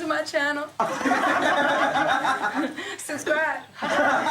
to my channel. Subscribe.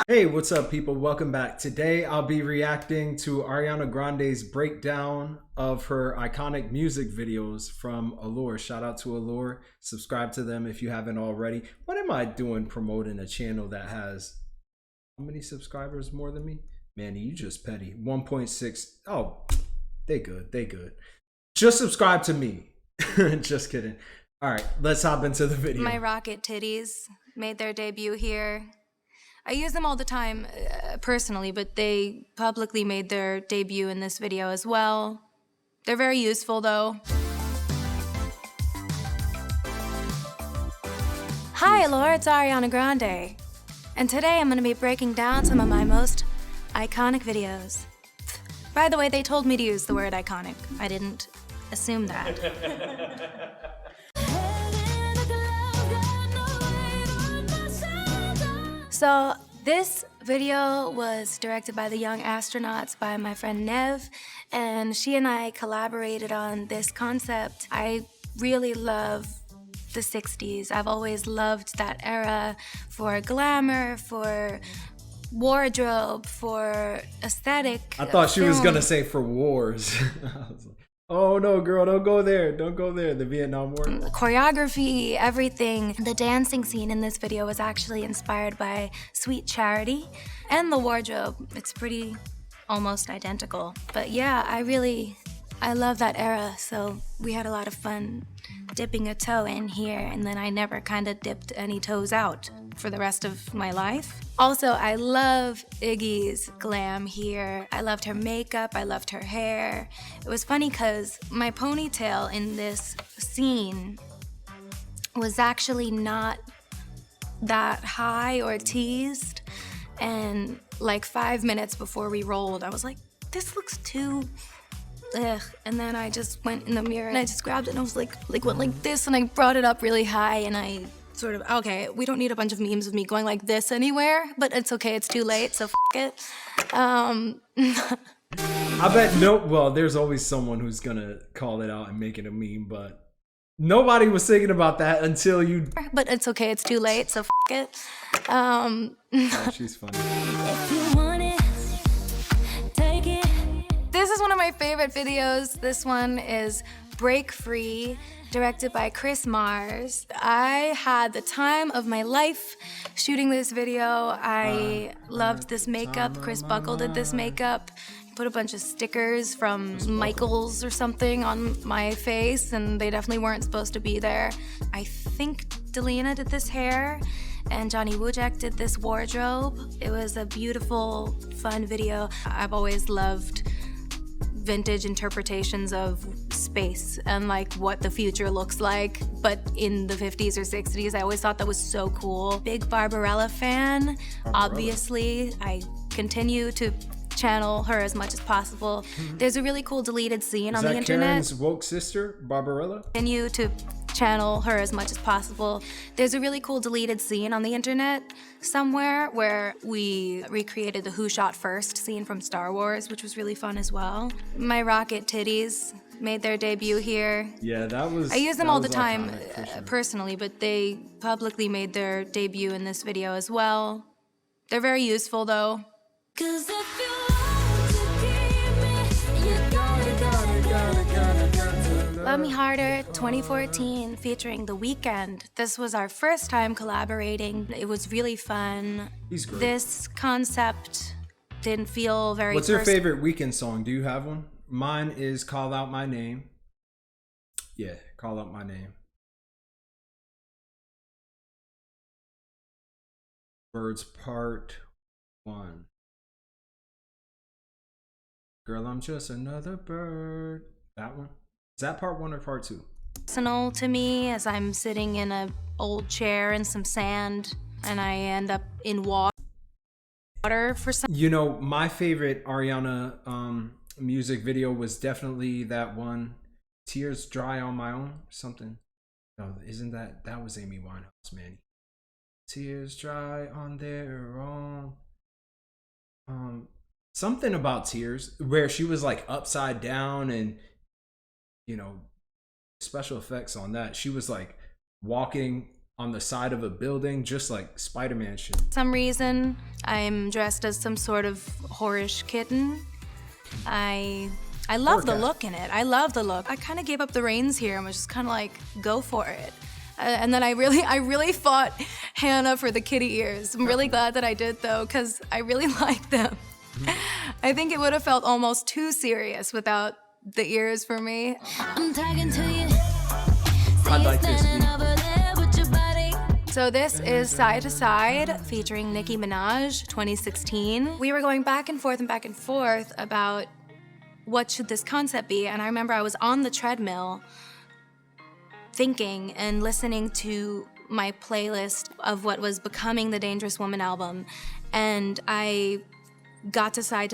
Hey, what's up, people? Welcome back. Today I'll be reacting to Ariana Grande's breakdown of her iconic music videos from Allure. Shout out to Allure. Subscribe to them if you haven't already. What am I doing promoting a channel that has how many subscribers more than me? Manny, you just petty. 1.6. Oh, they good. They good. Just subscribe to me. Just kidding. All right, let's hop into the video. My rocket titties made their debut here. I use them all the time personally, but they publicly made their debut in this video as well. They're very useful though. Hi, Allure, it's Ariana Grande. And today I'm going to be breaking down some of my most iconic videos. By the way, they told me to use the word iconic. I didn't assume that. So this video was directed by the Young Astronauts by my friend Nev, and she and I collaborated on this concept. I really love the 60s. I've always loved that era for glamour, for wardrobe, for aesthetic. I thought she was gonna say for wars. I was like, oh no, girl, don't go there. Don't go there. The Vietnam War. The choreography, everything. The dancing scene in this video was actually inspired by Sweet Charity. And the wardrobe, it's pretty almost identical. But yeah, I love that era. So we had a lot of fun dipping a toe in here, and then I never kind of dipped any toes out for the rest of my life. Also, I love Iggy's glam here. I loved her makeup, I loved her hair. It was funny because my ponytail in this scene was actually not that high or teased. And like 5 minutes before we rolled, I was like, this looks too ugh. And then I just went in the mirror and I just grabbed it and I was like went like this, and I brought it up really high, and I sort of, okay, we don't need a bunch of memes of me going like this anywhere, but it's okay, it's too late, so f it. I bet well, there's always someone who's gonna call it out and make it a meme, but nobody was thinking about that until you. But it's okay, it's too late, so f it. Oh, she's funny. If you want it, take it. This is one of my favorite videos. This one is Break Free, directed by Chris Mars. I had the time of my life shooting this video. I loved this makeup. Chris Buckle did this makeup. He put a bunch of stickers from Michaels or something on my face, and they definitely weren't supposed to be there. I think Delina did this hair, and Johnny Wujek did this wardrobe. It was a beautiful, fun video. I've always loved vintage interpretations of space and like what the future looks like, but in the 50s or 60s. I always thought that was so cool. Big Barbarella fan. Obviously, I continue to channel her as much as possible. There's a really cool deleted scene on the internet. Karen's woke sister, Barbarella? Continue to channel her as much as possible. There's a really cool deleted scene on the internet somewhere where we recreated the Who Shot First scene from Star Wars, which was really fun as well. My rocket titties made their debut here. Yeah, that was. I use them all the time sure. personally, but they publicly made their debut in this video as well. They're very useful though. 'Cause if you Love Me Harder 2014 featuring The Weeknd. This was our first time collaborating. It was really fun. He's great. This concept didn't feel very What's your favorite Weeknd song? Do you have one? Mine is Call Out My Name. Yeah, Call Out My Name. Birds Part 1. Girl, I'm just another bird. That one? Is that part 1 or part 2? Personal to me, as I'm sitting in an old chair in some sand and I end up in water for some. You know, my favorite Ariana music video was definitely that one, Tears Dry on My Own, something. No, isn't that was Amy Winehouse, man. Tears dry on their own. Something about tears, where she was like upside down, and you know, special effects on that. She was like walking on the side of a building, just like Spider-Man shit. Some reason I'm dressed as some sort of whorish kitten. I love the look in it. I love the look. I kind of gave up the reins here and was just kind of like, go for it. And then I really fought Hannah for the kitty ears. I'm really glad that I did though, because I really like them. I think it would have felt almost too serious without the ears for me. I'm talking to you. I like this beat. So this is Side to Side featuring Nicki Minaj, 2016. We were going back and forth about what should this concept be, and I remember I was on the treadmill thinking and listening to my playlist of what was becoming the Dangerous Woman album, and I got to Side,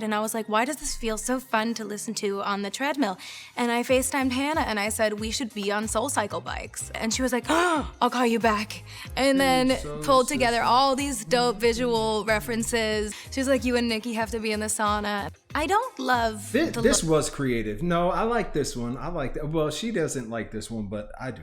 and I was like, why does this feel so fun to listen to on the treadmill? And I FaceTimed Hannah and I said, we should be on SoulCycle bikes. And she was like, oh, I'll call you back. And then pulled together all these dope visual references. She was like, you and Nicki have to be in the sauna. I don't love this was creative. No, I like this one. I like that. Well, she doesn't like this one, but I do.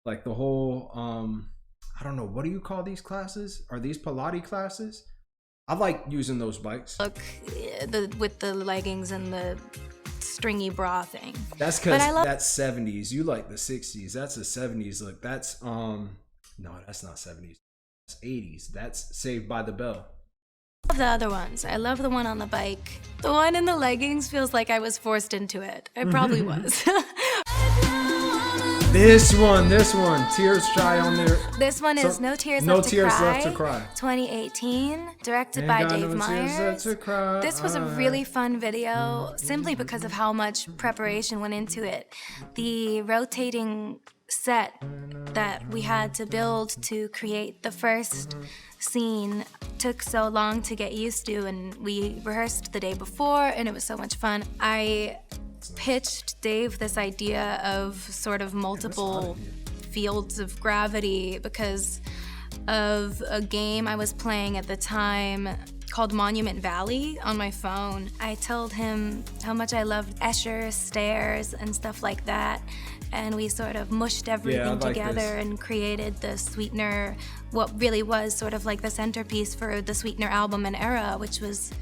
Like the whole, I don't know, what do you call these classes? Are these Pilates classes? I like using those bikes. Look, with the leggings and the stringy bra thing. That's because that's 70s. You like the 60s. That's the 70s. Look, that's no, that's not 70s. That's 80s. That's Saved by the Bell. I love the other ones. I love the one on the bike. The one in the leggings feels like I was forced into it. I probably was. This one, Tears Dry on there. This one is No Tears Left to Cry. 2018, directed by Dave Meyers. This was a really fun video, simply because of how much preparation went into it. The rotating set that we had to build to create the first scene took so long to get used to, and we rehearsed the day before, and it was so much fun. I pitched Dave this idea of sort of multiple fields of gravity because of a game I was playing at the time called Monument Valley on my phone. I told him how much I loved Escher, stairs, and stuff like that, and we sort of mushed everything together and created the Sweetener, what really was sort of like the centerpiece for the Sweetener album and era, which was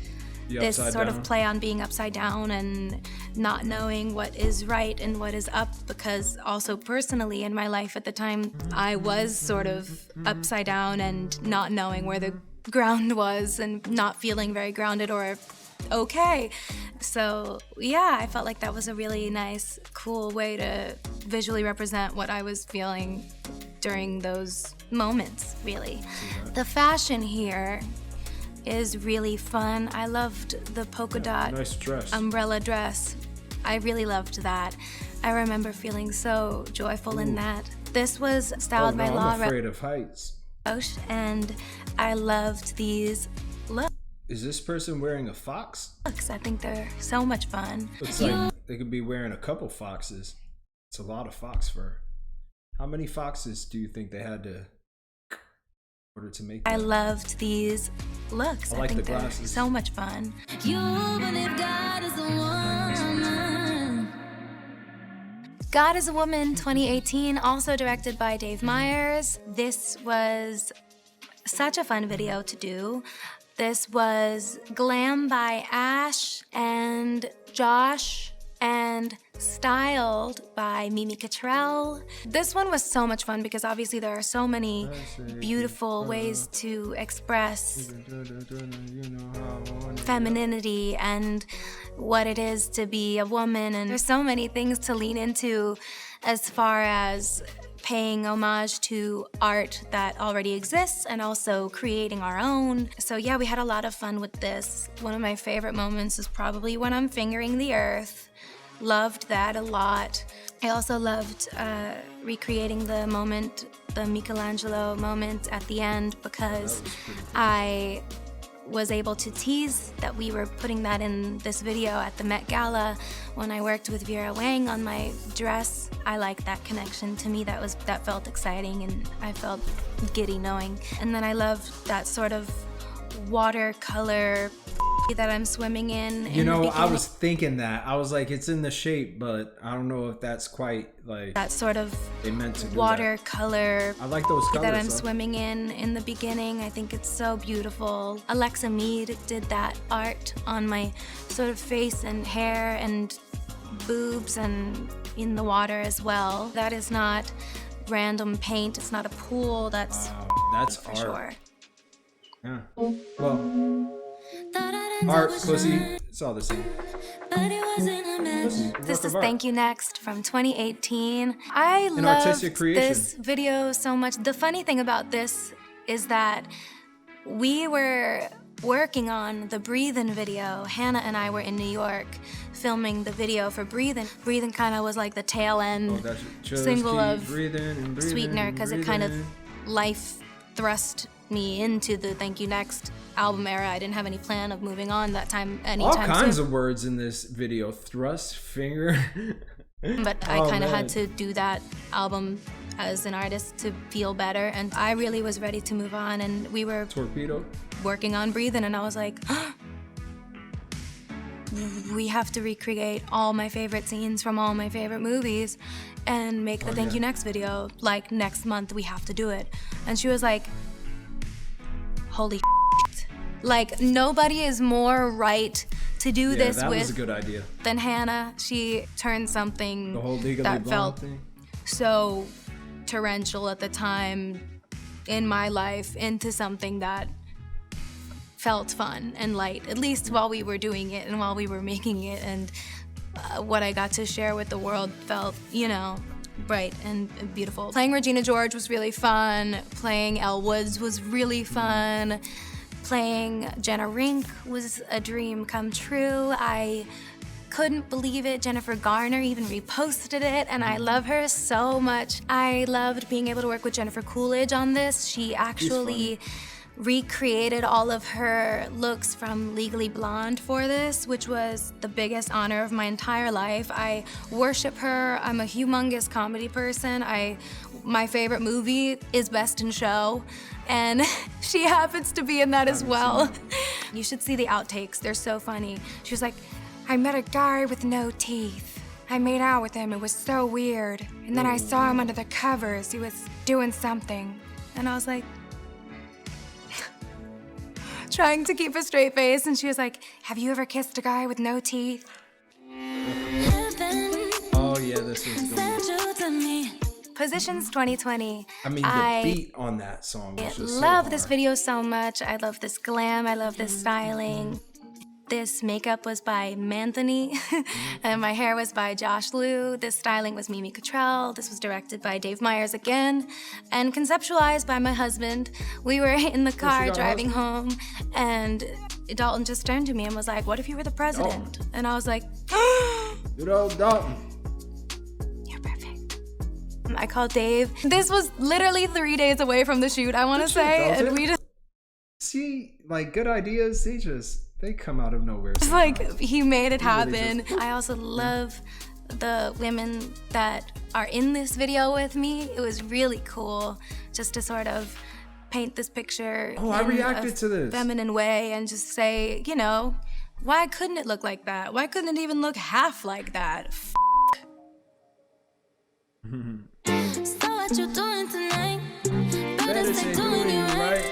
this sort of play on being upside down and not knowing what is right and what is up, because also personally in my life at the time, I was sort of upside down and not knowing where the ground was and not feeling very grounded or okay. So yeah, I felt like that was a really nice, cool way to visually represent what I was feeling during those moments, really. The fashion here is really fun. I loved the polka dot umbrella dress. I really loved that. I remember feeling so joyful in that. This was styled by Laura. I'm afraid of heights. And I loved these looks. Is this person wearing a fox? I think they're so much fun. Looks like they could be wearing a couple foxes. It's a lot of fox fur. How many foxes do you think they had to order to make that? I loved these looks. I like think the glasses. They're so much fun. God is a Woman 2018, also directed by Dave Meyers. This was such a fun video to do. This was glam by Ash and Josh and styled by Mimi Cottrell. This one was so much fun because obviously there are so many beautiful ways to express femininity and what it is to be a woman, and there's so many things to lean into as far as paying homage to art that already exists and also creating our own. So yeah, we had a lot of fun with this. One of my favorite moments is probably when I'm fingering the earth. Loved that a lot. I also loved recreating the moment, the Michelangelo moment at the end, because I was able to tease that we were putting that in this video at the Met Gala when I worked with Vera Wang on my dress. I like that connection. To me, that felt exciting, and I felt giddy knowing. And then I loved that sort of watercolor that I'm swimming in. You know, I was thinking that. I was like, it's in the shape, but I don't know if that's quite like that sort of they meant to do watercolor. That. I like those colors that I'm swimming in the beginning. I think it's so beautiful. Alexa Mead did that art on my sort of face and hair and boobs and in the water as well. That is not random paint. It's not a pool. That's for art. Sure. Yeah. Well, art, pussy, it's all the same. This is Thank You Next from 2018. I love this video so much. The funny thing about this is that we were working on the Breathin' video. Hannah and I were in New York filming the video for Breathin'. Breathin' kind of was like the tail end single of Sweetener, because it kind of life thrust me into the Thank You Next album era. I didn't have any plan of moving on that time anytime All kinds of words in this video. Thrust, finger. But I kind of had to do that album as an artist to feel better, and I really was ready to move on, and we were working on Breathin', and I was like, we have to recreate all my favorite scenes from all my favorite movies and make the Thank You Next video. Like, next month we have to do it. And she was like, holy shit. Like, nobody is more right to do this that with was a good idea. Than Hannah. She turned something the whole that felt so torrential at the time in my life into something that felt fun and light, at least while we were doing it and while we were making it, and what I got to share with the world felt, you know, bright and beautiful. Playing Regina George was really fun. Playing Elle Woods was really fun. Playing Jenna Rink was a dream come true. I couldn't believe it. Jennifer Garner even reposted it, and I love her so much. I loved being able to work with Jennifer Coolidge on this. She actually recreated all of her looks from Legally Blonde for this, which was the biggest honor of my entire life. I worship her. I'm a humongous comedy person. My favorite movie is Best in Show, and she happens to be in that as well. You should see the outtakes. They're so funny. She was like, I met a guy with no teeth. I made out with him. It was so weird. And then I saw him under the covers. He was doing something. And I was like, trying to keep a straight face, and she was like, have you ever kissed a guy with no teeth? Oh yeah, this is good. Positions 2020. I mean, the beat on that song was just love this video so much. I love this glam. I love this styling. This makeup was by Manny, and my hair was by Josh Liu. This styling was Mimi Cottrell. This was directed by Dave Meyers again, and conceptualized by my husband. We were in the car driving home, and Dalton just turned to me and was like, what if you were the president? And I was like, good old Dalton. You're perfect. I called Dave. This was literally 3 days away from the shoot, I want to say, and we just... See, like, good ideas, they come out of nowhere. It's like, he made it happen. Really I also love the women that are in this video with me. It was really cool just to sort of paint this picture I reacted to this feminine way and just say, you know, why couldn't it look like that? Why couldn't it even look half like that? So what you doing tonight? Better say doing it right.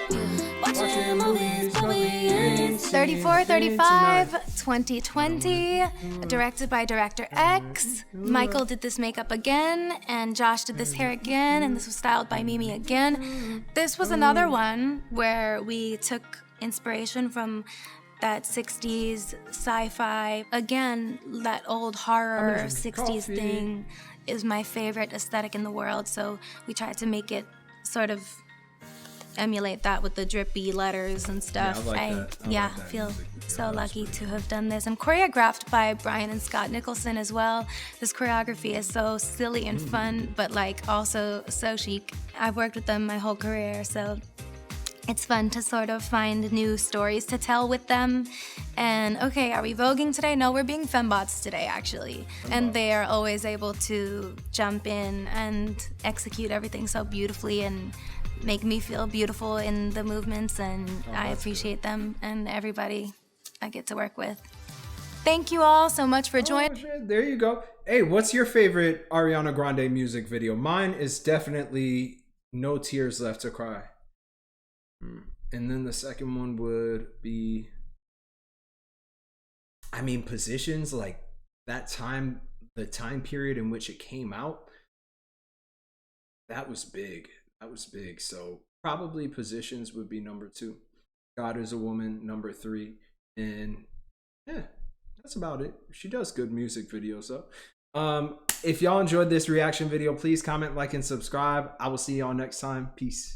Watching movies, 3435 2020, directed by Director X. Michael did this makeup again, and Josh did this hair again, and this was styled by Mimi again. This was another one where we took inspiration from that 60s sci-fi. Again, that old horror 60s thing is my favorite aesthetic in the world, so we tried to make it sort of emulate that with the drippy letters and stuff. I feel so lucky to have done this. And choreographed by Brian and Scott Nicholson as well. This choreography is so silly and fun, but like also so chic. I've worked with them my whole career, so it's fun to sort of find new stories to tell with them. And okay, are we voguing today? No, we're being fembots today, actually. And they are always able to jump in and execute everything so beautifully and make me feel beautiful in the movements, and I appreciate them, and everybody I get to work with. Thank you all so much for joining. Oh, shit. There you go. Hey, what's your favorite Ariana Grande music video? Mine is definitely No Tears Left to Cry. And then the second one would be, I mean, Positions, like that time, the time period in which it came out, that was big. That was big. So probably Positions would be number 2. God is a Woman, number 3. And yeah, that's about it. She does good music videos though. If y'all enjoyed this reaction video, please comment, like, and subscribe. I will see y'all next time. Peace.